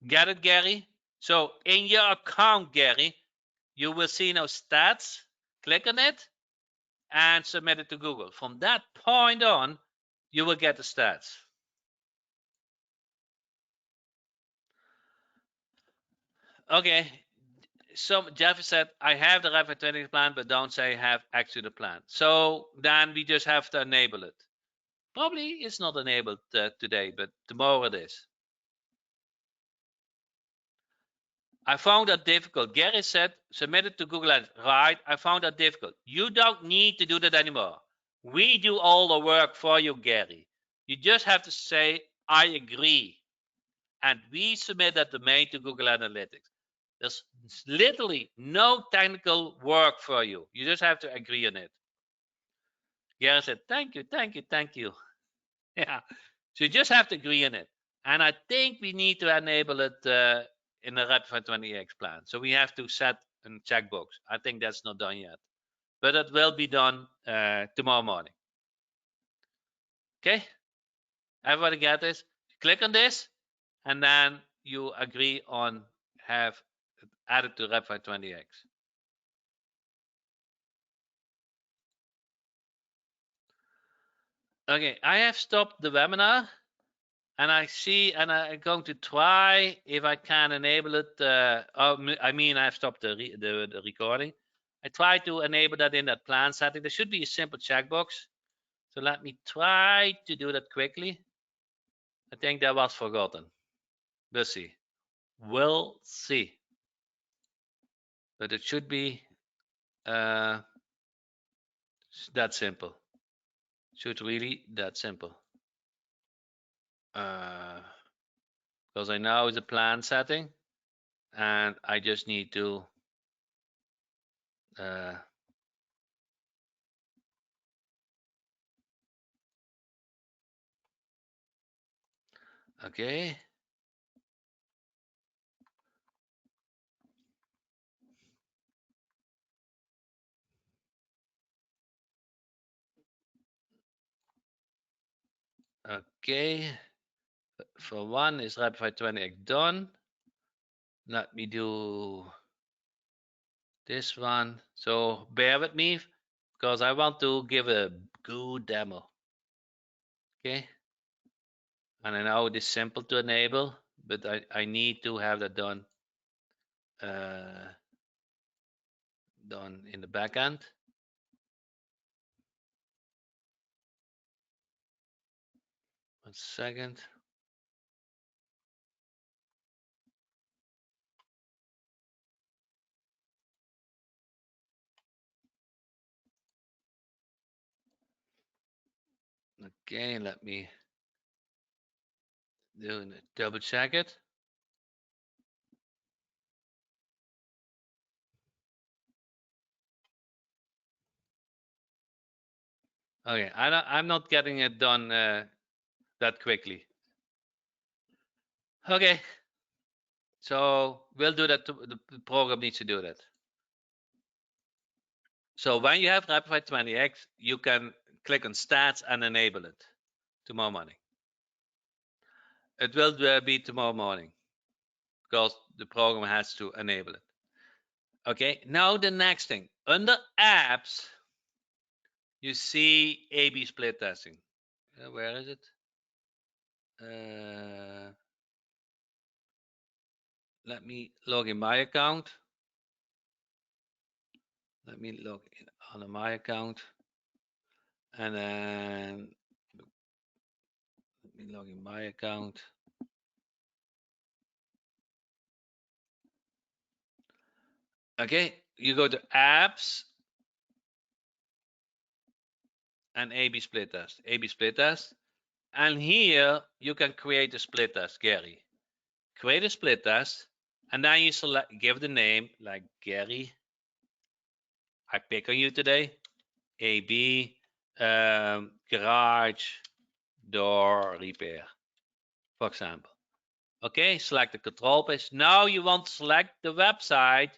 S1: Get it, Gary? So in your account, Gary, you will see now stats. Click on it and submit it to Google. From that point on, you will get the stats. Okay. So Jeff said, I have the Repify 20 plan, but don't say have actually the plan. So then we just have to enable it. Probably it's not enabled today, but tomorrow it is. I found that difficult. Gary said, submit it to Google Ads. Right, I found that difficult. You don't need to do that anymore. We do all the work for you, Gary. You just have to say, I agree. And we submit that domain to Google Analytics. There's literally no technical work for you. You just have to agree on it. Gary said, thank you, thank you, thank you. Yeah. So you just have to agree on it. And I think we need to enable it in the Repify 20x plan. So we have to set a checkbox. I think that's not done yet. But it will be done tomorrow morning. Okay? Everybody get this? Click on this, and then you agree on have added to Repify 20x. Okay, I have stopped the webinar, and I see, and I'm going to try if I can enable it. I mean, I've stopped the recording. I try to enable that in that plan setting. There should be a simple checkbox. So let me try to do that quickly. I think that was forgotten. We'll see. We'll see. But it should be that simple. Should really that simple. Because I know it's a plan setting, and I just need to okay. Okay. For one is Repify 20x done. Let me do this one. So bear with me because I want to give a good demo. Okay. And I know it is simple to enable, but I need to have that done in the back end. One second. Okay, let me double check it. Okay, I'm not getting it done that quickly. Okay, so we'll do that. The program needs to do that. So when you have Repify 20x, you can click on Stats and enable it tomorrow morning. It will be tomorrow morning because the program has to enable it. Okay, now the next thing. Under Apps, you see A/B split testing. Where is it? Let me log in my account. Let me log in on my account. And then let me log in my account. Okay, you go to Apps and A/B split test. A/B split test. And here you can create a split test, Gary. Create a split test, and then you select, give the name like Gary I pick on you today. AB garage door repair, for example. Okay, select the control page. Now you want to select the website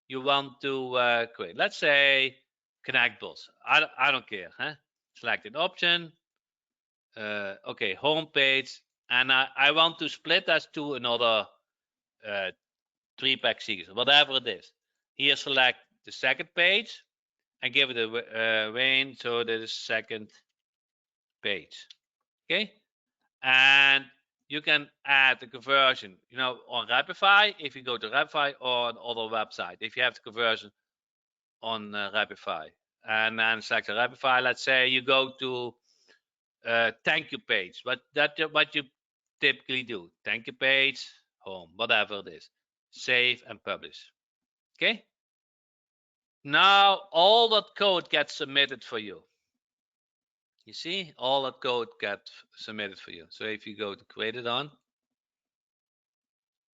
S1: you want to create. Let's say Connect Bus. I don't care. Huh? Select an option. Okay, home page. And I want to split that to another 3-pack series, whatever it is. Here, select the second page and give it a range. So that is second page. Okay, and you can add the conversion, on Rapify if you go to Rapify, or on other website if you have the conversion on Rapify. And then select the Rapify. Let's say you go to thank you page. What you typically do? Thank you page, home, whatever it is. Save and publish. Okay. Now all that code gets submitted for you. You see, all that code gets submitted for you. So if you go to create it on,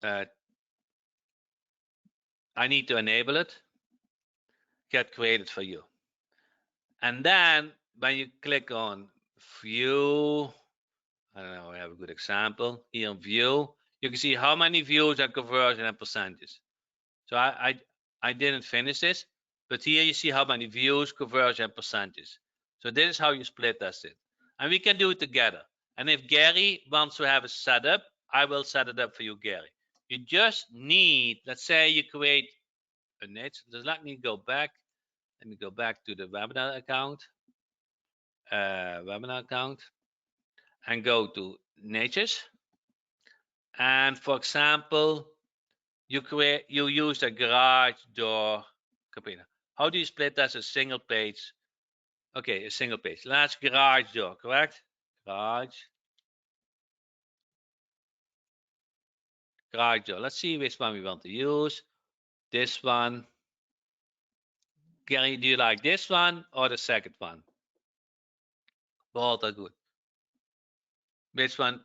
S1: I need to enable it, get created for you. And then when you click on view, I don't know, I have a good example here on view, you can see how many views are conversion and percentages. So I didn't finish this, but here you see how many views, conversion, and percentages. So this is how you split test it. And we can do it together. And if Gary wants to have a setup, I will set it up for you, Gary. You just need, let's say you create a niche. Just let me go back. Let me go back to the webinar account, and go to niches. And for example, you use a garage door campaign. How do you split that as a single page? Okay, a single page. That's garage door, correct? Garage door. Let's see which one we want to use. This one. Gary, do you like this one or the second one? Both are good. Which one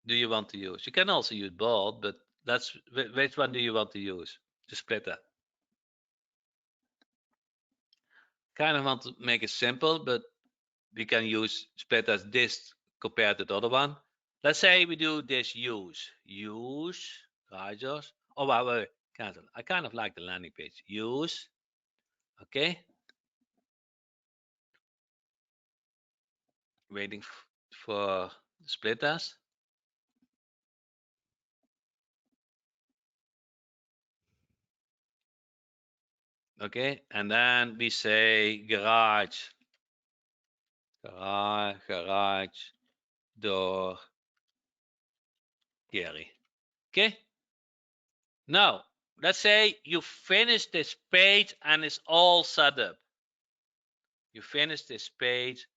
S1: do you want to use? You can also use both, but which one do you want to use to split that? Kind of want to make it simple, but we can use split as this compared to the other one. Let's say we do this use risers. Oh, wait, cancel. I kind of like the landing page. Use, okay. Waiting for split test. Okay, and then we say garage door Gary. Okay. Now, let's say you finish this page and it's all set up. You finish this page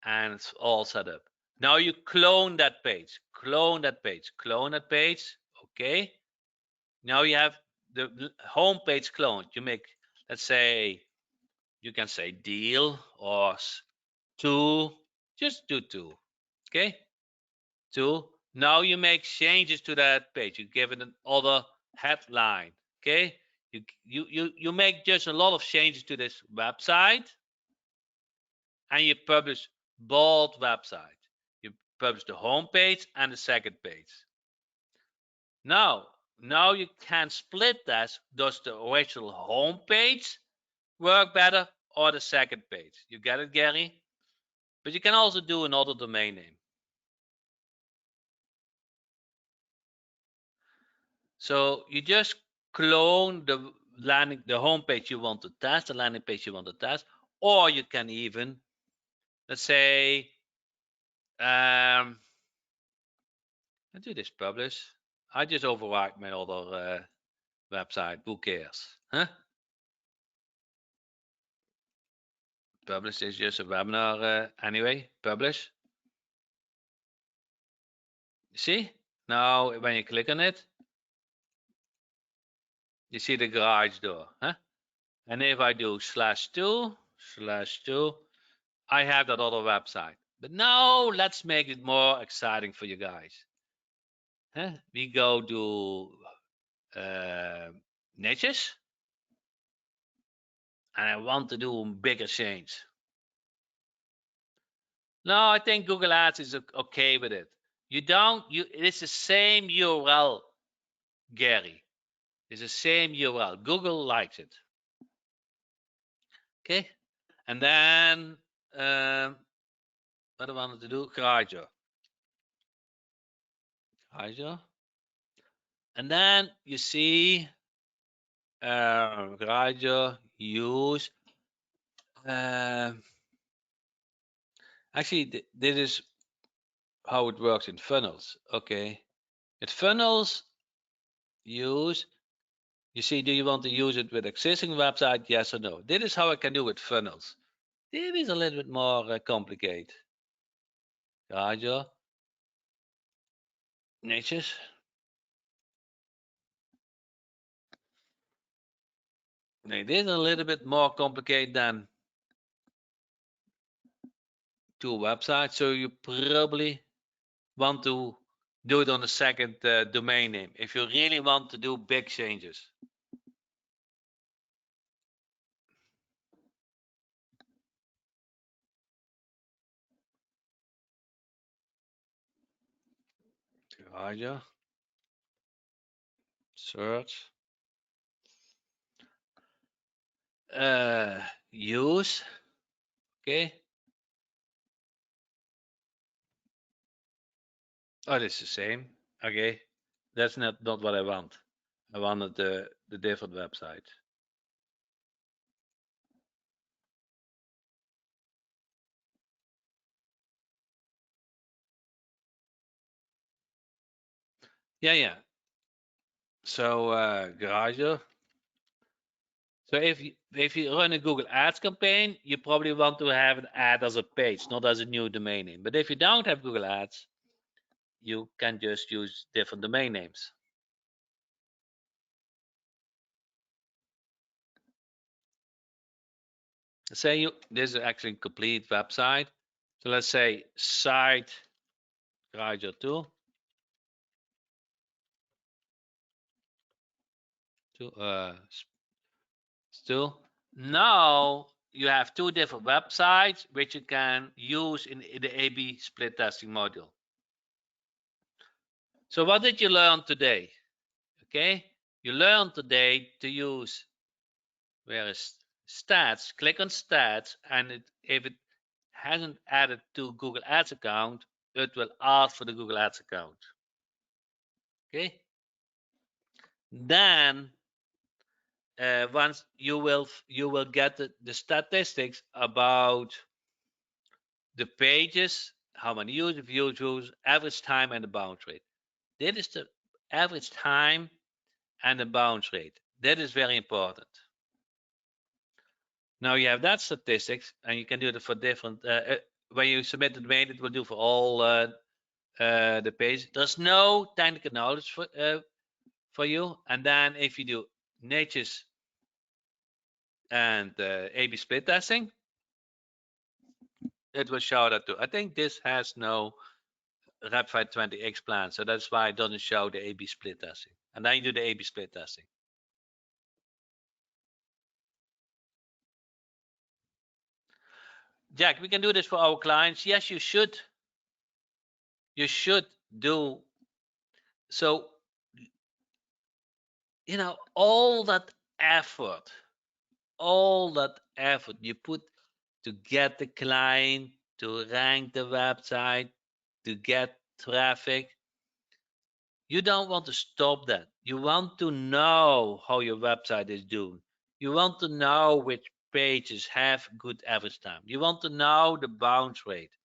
S1: and it's all set up. Now you clone that page, clone that page. Okay. Now you have the home page cloned. You make, let's say, you can say deal or 2, just do 2. Okay. 2. Now you make changes to that page. You give it another headline. Okay. You make just a lot of changes to this website, and you publish both websites. You publish the home page and the second page. Now you can split that. Does the original home page work better or the second page? You get it, Gary? But you can also do another domain name. So you just clone the home page you want to test, the landing page you want to test, or you can even, let's say, I do this publish. I just override my other website. Who cares? Huh? Publish is just a webinar anyway. Publish. See? Now when you click on it, you see the garage door. Huh? And if I do /2, I have that other website. But now let's make it more exciting for you guys. Huh? We go to niches. and I want to do a bigger change. No, I think Google Ads is okay with it. It's the same URL, Gary. It's the same URL. Google likes it. Okay. And then what I wanted to do, Garager. And then you see Garager use. Actually, this is how it works in funnels. Okay. With funnels, use. You see, do you want to use it with existing website? Yes or no? This is how I can do with funnels. This is a little bit more complicated. Garager. Niches. It is a little bit more complicated than two websites, so you probably want to do it on a second domain name if you really want to do big changes. Garager. Search. Use. Okay. Oh, it's the same. Okay. That's not what I want. I wanted the different website. Yeah. So Garager. So if you run a Google Ads campaign, you probably want to have an ad as a page, not as a new domain name. But if you don't have Google Ads, you can just use different domain names. Say this is actually a complete website. So let's say site Garager 2. Still. Now you have two different websites which you can use in the A/B split testing module. So what did you learn today? Okay, you learned today to use where is stats. Click on stats, and if it hasn't added to Google Ads account, it will ask for the Google Ads account. Okay. Then once you will get the statistics about the pages, how many views, average time, and the bounce rate. That is the average time and the bounce rate. That is very important. Now you have that statistics, and you can do it for different. When you submit the domain, it will do for all the pages. There's no technical knowledge for you. And then if you do niches and A/B split testing, it will show that too. I think this has no Repfire 20X plan, so that's why it doesn't show the A/B split testing. And then you do the A/B split testing. Jack, we can do this for our clients. Yes, you should. You should do. So, all that effort you put to get the client, to rank the website, to get traffic, you don't want to stop that. You want to know how your website is doing. You want to know which pages have good average time. You want to know the bounce rate.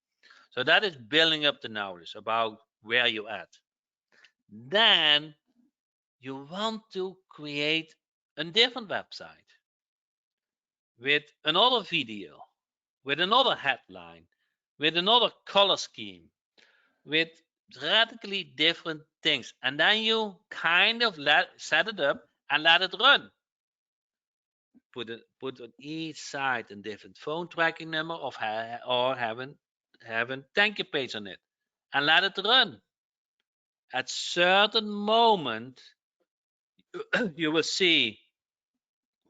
S1: So that is building up the knowledge about where you're at. Then you want to create a different website with another video, with another headline, with another color scheme, with radically different things. And then you kind of set it up and let it run. Put on each side a different phone tracking number or having thank you page on it and let it run. At certain moment, you will see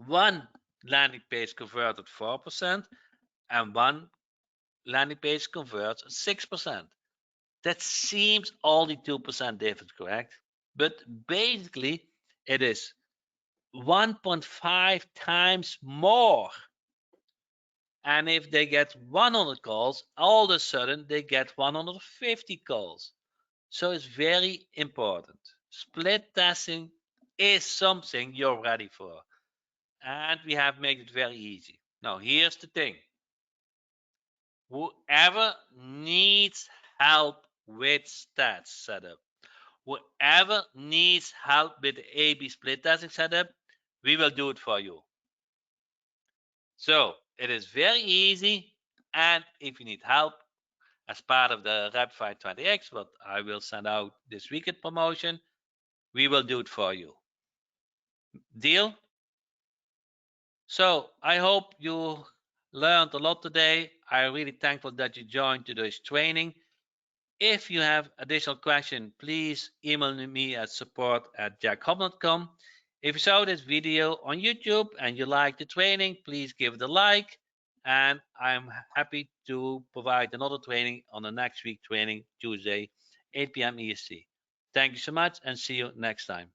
S1: one landing page converted 4%, and one landing page converts 6%. That seems only 2% difference, correct? But basically, it is 1.5 times more. And if they get 100 calls, all of a sudden they get 150 calls. So it's very important. Split testing is something you're ready for. And we have made it very easy. Now, here's the thing. Whoever needs help with stats setup, whoever needs help with the A/B split testing setup, we will do it for you. So it is very easy. And if you need help as part of the Rapify 20X, what I will send out this weekend promotion, we will do it for you. Deal? So I hope you learned a lot today. I'm really thankful that you joined today's training. If you have additional questions, please email me at support@jackhom.com. If you saw this video on YouTube and you like the training, please give it a like. And I'm happy to provide another training on the next week training, Tuesday, 8 p.m. EST. Thank you so much and see you next time.